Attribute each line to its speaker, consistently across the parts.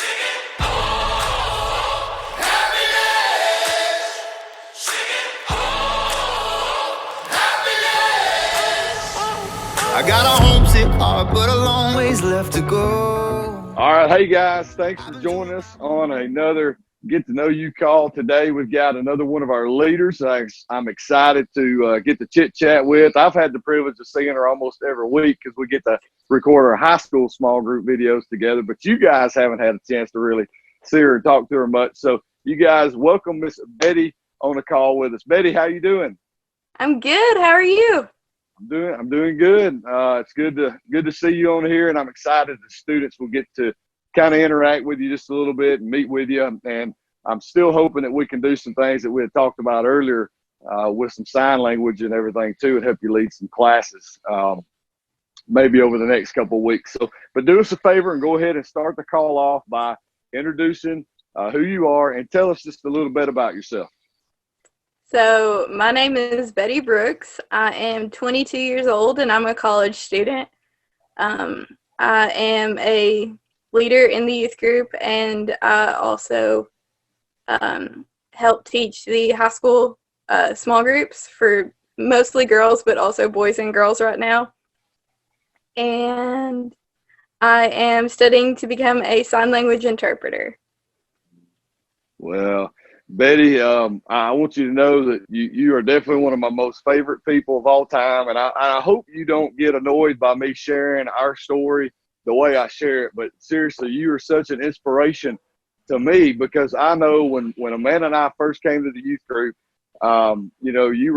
Speaker 1: I got a homesick heart, but a long ways left to go.
Speaker 2: All right. Hey, guys. Thanks for joining us on another Get to Know You call. Today, we've got another one of our leaders I'm excited to get to chit-chat with. I've had the privilege of seeing her almost every week because we get to record our high school small group videos together, but you guys haven't had a chance to really see her and talk to her much. So you guys welcome Miss Betty on the call with us. Betty, how you doing?
Speaker 3: I'm good. How are you?
Speaker 2: I'm doing good. It's good to see you on here, and I'm excited the students will get to kind of interact with you just a little bit and meet with you. And I'm still hoping that we can do some things that we had talked about earlier with some sign language and everything too, and help you lead some classes maybe over the next couple of weeks. So, but do us a favor and go ahead and start the call off by introducing who you are and tell us just a little bit about yourself.
Speaker 3: So my name is Betty Brooks. I am 22 years old and I'm a college student. I am a leader in the youth group, and I also help teach the high school small groups for mostly girls, but also boys and girls right now. And I am studying to become a sign language interpreter.
Speaker 2: Well, Betty, I want you to know that you are definitely one of my most favorite people of all time, and I hope you don't get annoyed by me sharing our story the way I share it. But seriously, you are such an inspiration to me, because I know when Amanda and I first came to the youth group, you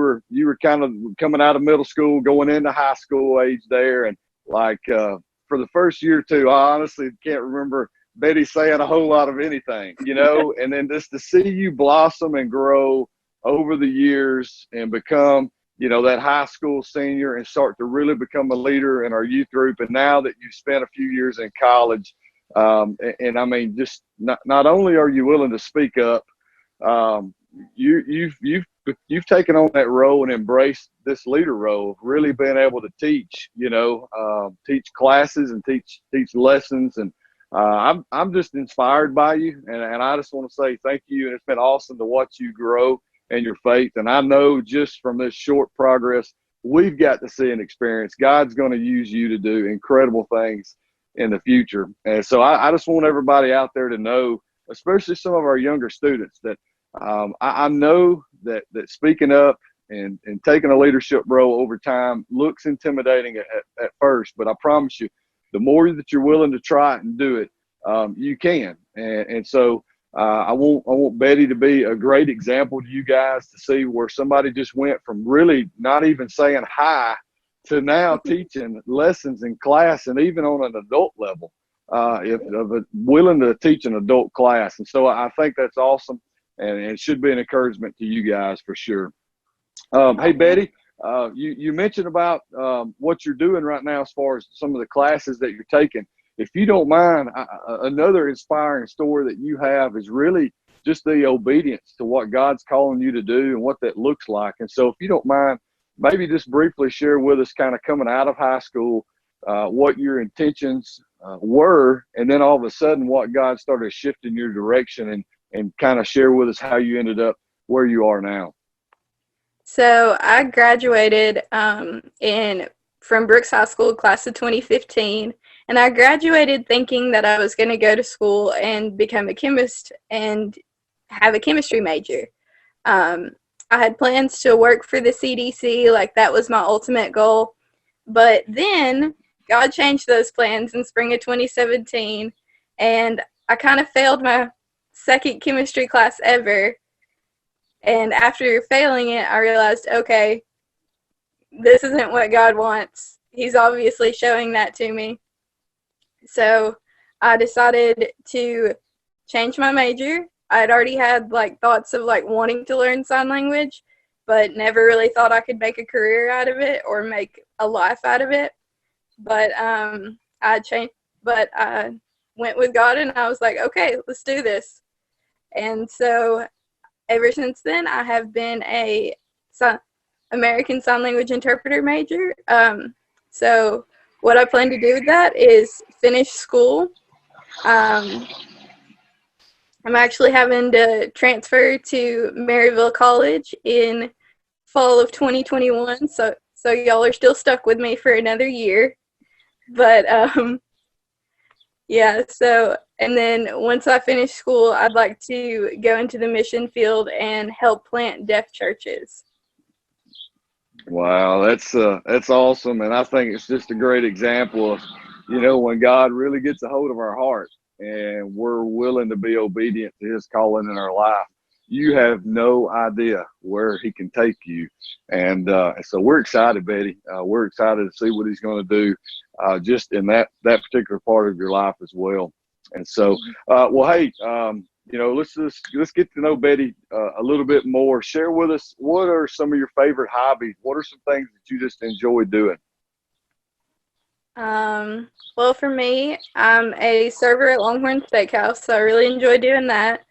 Speaker 2: were kind of coming out of middle school, going into high school age there, and for the first year or two, I honestly can't remember Betty saying a whole lot of anything, and then just to see you blossom and grow over the years and become, that high school senior and start to really become a leader in our youth group. And now that you've spent a few years in college, and I mean, just not only are you willing to speak up, you've taken on that role and embraced this leader role of really being able to teach, teach classes and teach lessons. And I'm just inspired by you, and I just want to say thank you. And it's been awesome to watch you grow in your faith. And I know just from this short progress we've got to see and experience, God's going to use you to do incredible things in the future. And so I just want everybody out there to know, especially some of our younger students, that I know that speaking up and taking a leadership role over time looks intimidating at first, but I promise you, the more that you're willing to try it and do it, you can. And so I want Betty to be a great example to you guys, to see where somebody just went from really not even saying hi to now teaching lessons in class, and even on an adult level, willing to teach an adult class. And so I think that's awesome, and it should be an encouragement to you guys for sure. Hey, Betty. You mentioned about what you're doing right now as far as some of the classes that you're taking. If you don't mind, another inspiring story that you have is really just the obedience to what God's calling you to do and what that looks like. And so if you don't mind, maybe just briefly share with us, kind of coming out of high school, what your intentions were, and then all of a sudden what God started shifting your direction, and kind of share with us how you ended up where you are now.
Speaker 3: So I graduated from Brooks High School, class of 2015, and I graduated thinking that I was going to go to school and become a chemist and have a chemistry major. I had plans to work for the CDC, like that was my ultimate goal. But then God changed those plans in spring of 2017, and I kind of failed my second chemistry class ever. And after failing it, I realized, okay, this isn't what God wants. He's obviously showing that to me. So I decided to change my major. I had already had thoughts of wanting to learn sign language, but never really thought I could make a career out of it or make a life out of it. But I went with God, and I was like, okay, let's do this. And so ever since then, I have been a American Sign Language interpreter major. So what I plan to do with that is finish school, I'm actually having to transfer to Maryville College in fall of 2021, so y'all are still stuck with me for another year. But yeah, so and then once I finish school, I'd like to go into the mission field and help plant deaf churches.
Speaker 2: Wow, that's awesome, and I think it's just a great example of, when God really gets a hold of our heart and we're willing to be obedient to His calling in our life. You have no idea where He can take you, and so we're excited, Betty. We're excited to see what He's going to do, just in that particular part of your life as well. And so, well, hey. Let's get to know Betty a little bit more. Share with us, what are some of your favorite hobbies? What are some things that you just enjoy doing?
Speaker 3: Well, for me, I'm a server at Longhorn Steakhouse, so I really enjoy doing that.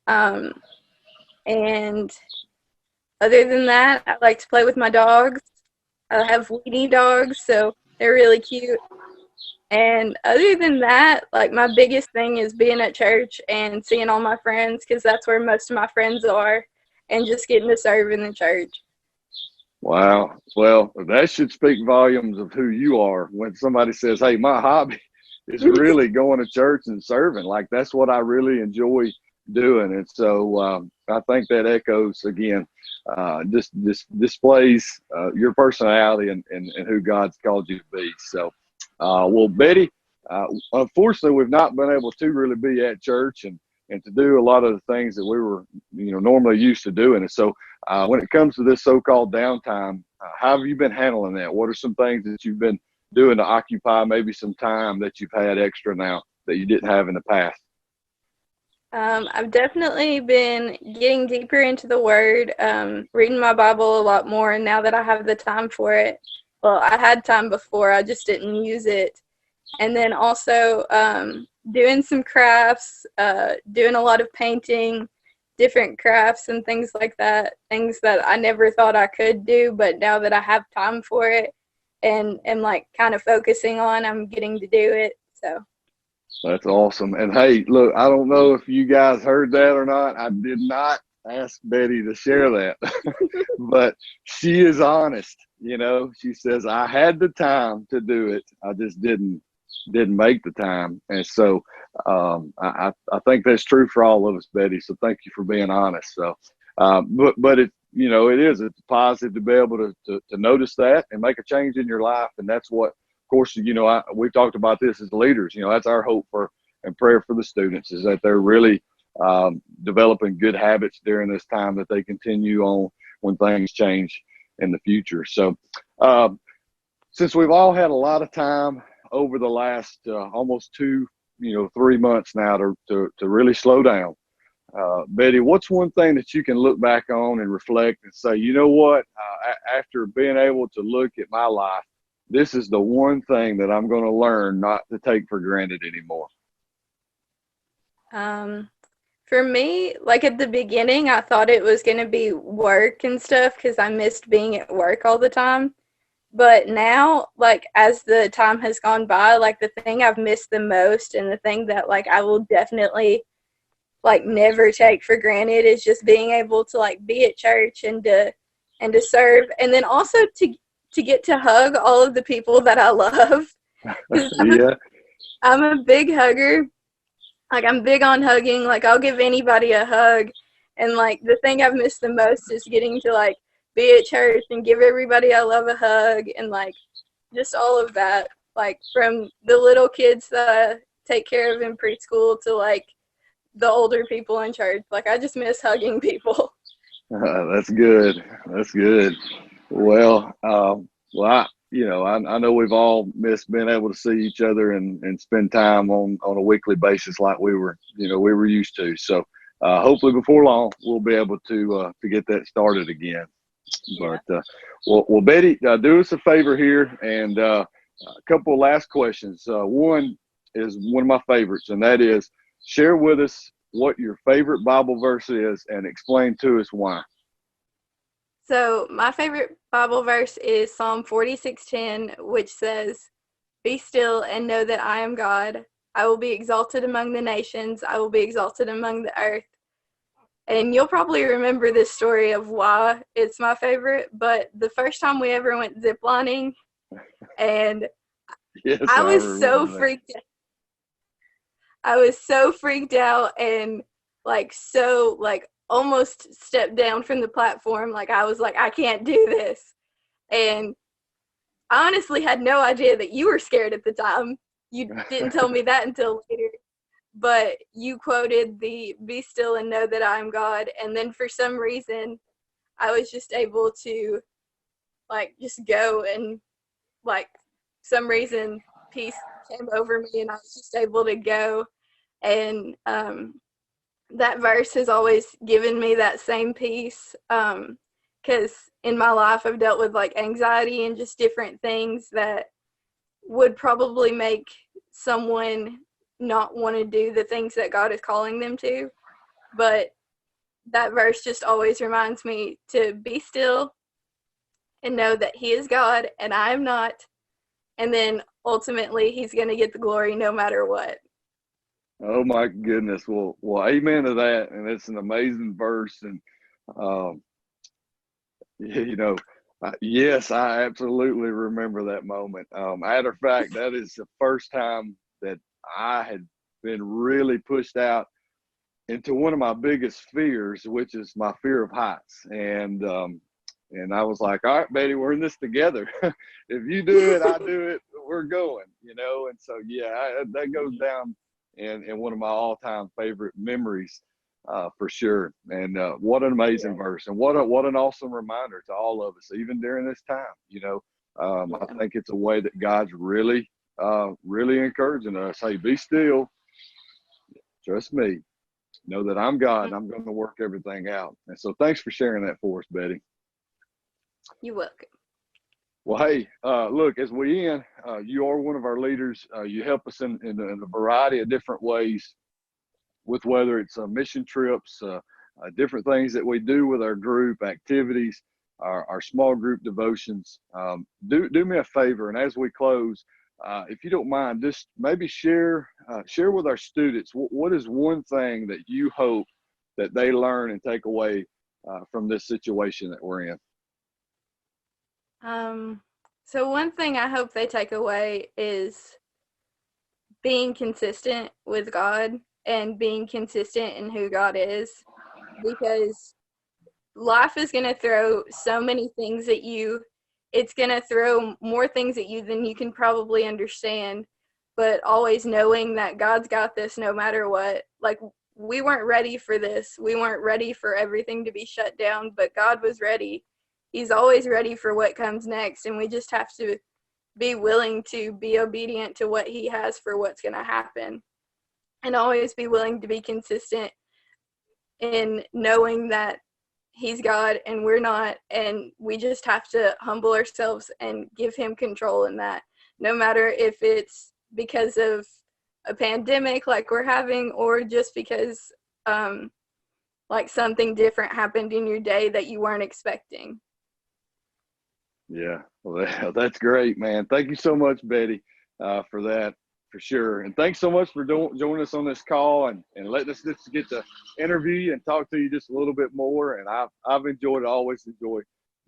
Speaker 3: And other than that, I like to play with my dogs. I have weenie dogs, so they're really cute. And other than that, like my biggest thing is being at church and seeing all my friends, because that's where most of my friends are, and just getting to serve in the church.
Speaker 2: Wow. Well, that should speak volumes of who you are when somebody says, hey, my hobby is really going to church and serving. Like, that's what I really enjoy doing. And so I think that echoes, again, just displays your personality and who God's called you to be. So, well, Betty, unfortunately, we've not been able to really be at church and to do a lot of the things that we were, normally used to doing. And so when it comes to this so-called downtime, how have you been handling that? What are some things that you've been doing to occupy maybe some time that you've had extra now that you didn't have in the past?
Speaker 3: I've definitely been getting deeper into the Word, reading my Bible a lot more, and now that I have the time for it. Well, I had time before, I just didn't use it. And then also doing some crafts, doing a lot of painting, different crafts and things like that, things that I never thought I could do, but now that I have time for it and am like kind of focusing on, I'm getting to do it. So
Speaker 2: that's awesome. And hey, look, I don't know if you guys heard that or not. I did not ask Betty to share that, but she is honest. She says, I had the time to do it. I just didn't make the time. And so I think that's true for all of us, Betty. So thank you for being honest. So, but it's positive to be able to notice that and make a change in your life. And that's what, of course, we talked about this as leaders. That's our hope for and prayer for the students, is that they're really developing good habits during this time, that they continue on when things change in the future. So since we've all had a lot of time over the last almost 3 months now to really slow down, Betty, what's one thing that you can look back on and reflect and say, you know what, after being able to look at my life, this is the one thing that I'm going to learn not to take for granted anymore?
Speaker 3: For me, like at the beginning, I thought it was going to be work and stuff because I missed being at work all the time. But now, like, as the time has gone by, like, the thing I've missed the most and the thing that, like, I will definitely, like, never take for granted is just being able to, like, be at church and to serve. And then also to get to hug all of the people that I love.
Speaker 2: Yeah.
Speaker 3: I'm a big hugger. Like, I'm big on hugging. Like, I'll give anybody a hug. And, like, the thing I've missed the most is getting to, like, be at church and give everybody I love a hug and, like, just all of that. Like, from the little kids that I take care of in preschool to, like, the older people in church. Like, I just miss hugging people.
Speaker 2: That's good. That's good. Well, I know we've all missed being able to see each other and spend time on a weekly basis like we were used to. So hopefully before long we'll be able to get that started again.
Speaker 3: Yeah.
Speaker 2: But well, Betty, do us a favor here, and a couple of last questions. One is one of my favorites, and that is, share with us what your favorite Bible verse is and explain to us why.
Speaker 3: So my favorite Bible verse is Psalm 46:10, which says, "Be still and know that I am God. I will be exalted among the nations. I will be exalted among the earth. And you'll probably remember this story of why it's my favorite, but the first time we ever went ziplining, and
Speaker 2: Yes,
Speaker 3: I was
Speaker 2: remember that.
Speaker 3: I was so freaked out and almost stepped down from the platform. Like I was like, I can't do this. And I honestly had no idea that you were scared at the time. You didn't tell me that until later. But you quoted the "Be still and know that I am God," and then for some reason, I was just able to, just go, and some reason peace came over me, and I was just able to go. And that verse has always given me that same peace. Because in my life, I've dealt with anxiety and just different things that would probably make someone not want to do the things that God is calling them to. But that verse just always reminds me to be still and know that He is God and I am not. And then ultimately He's going to get the glory no matter what.
Speaker 2: Oh my goodness. Well, amen to that. And it's an amazing verse. And, yes, I absolutely remember that moment. Matter of fact, that is the first time that I had been really pushed out into one of my biggest fears, which is my fear of heights. And I was like, all right, Betty, we're in this together. If you do it, I do it, we're going, And so, that goes down in one of my all-time favorite memories, for sure. And what an amazing verse, and what an awesome reminder to all of us, even during this time. I think it's a way that God's really encouraging us. Hey, be still, trust me, know that I'm God, and I'm going to work everything out. And so thanks for sharing that for us, Betty.
Speaker 3: You're welcome.
Speaker 2: Well, hey, look, as we end, you are one of our leaders. You help us in a variety of different ways, with whether it's mission trips, different things that we do with our group activities, our small group devotions. Do me a favor, and as we close, if you don't mind, just maybe share with our students what is one thing that you hope that they learn and take away from this situation that we're in.
Speaker 3: So one thing I hope they take away is being consistent with God and being consistent in who God is, because life is going to throw so many things at you. It's going to throw more things at you than you can probably understand, but always knowing that God's got this no matter what. We weren't ready for this. We weren't ready for everything to be shut down, but God was ready. He's always ready for what comes next, and we just have to be willing to be obedient to what He has for what's going to happen, and always be willing to be consistent in knowing that He's God and we're not, and we just have to humble ourselves and give Him control in that, no matter if it's because of a pandemic like we're having, or just because something different happened in your day that you weren't expecting.
Speaker 2: Yeah, well, that's great, man. Thank you so much, Betty, for that, for sure. And thanks so much for joining us on this call and letting us just get to interview you and talk to you just a little bit more. And I've enjoyed it, always enjoy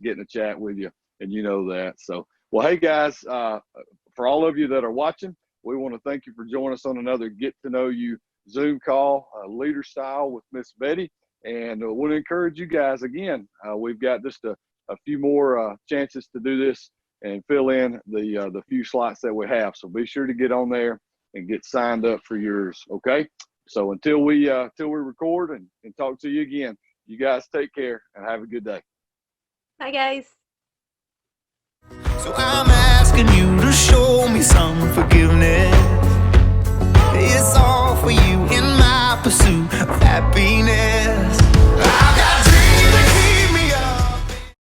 Speaker 2: getting a chat with you, and you know that. So, well, hey, guys, for all of you that are watching, we want to thank you for joining us on another Get to Know You Zoom call, leader style with Miss Betty. And I want to encourage you guys again. We've got just a few more chances to do this and fill in the few slots that we have. So be sure to get on there and get signed up for yours. Okay. So until we record and talk to you again, you guys take care and have a good day.
Speaker 3: Bye, guys.
Speaker 1: So I'm asking you to show me some forgiveness.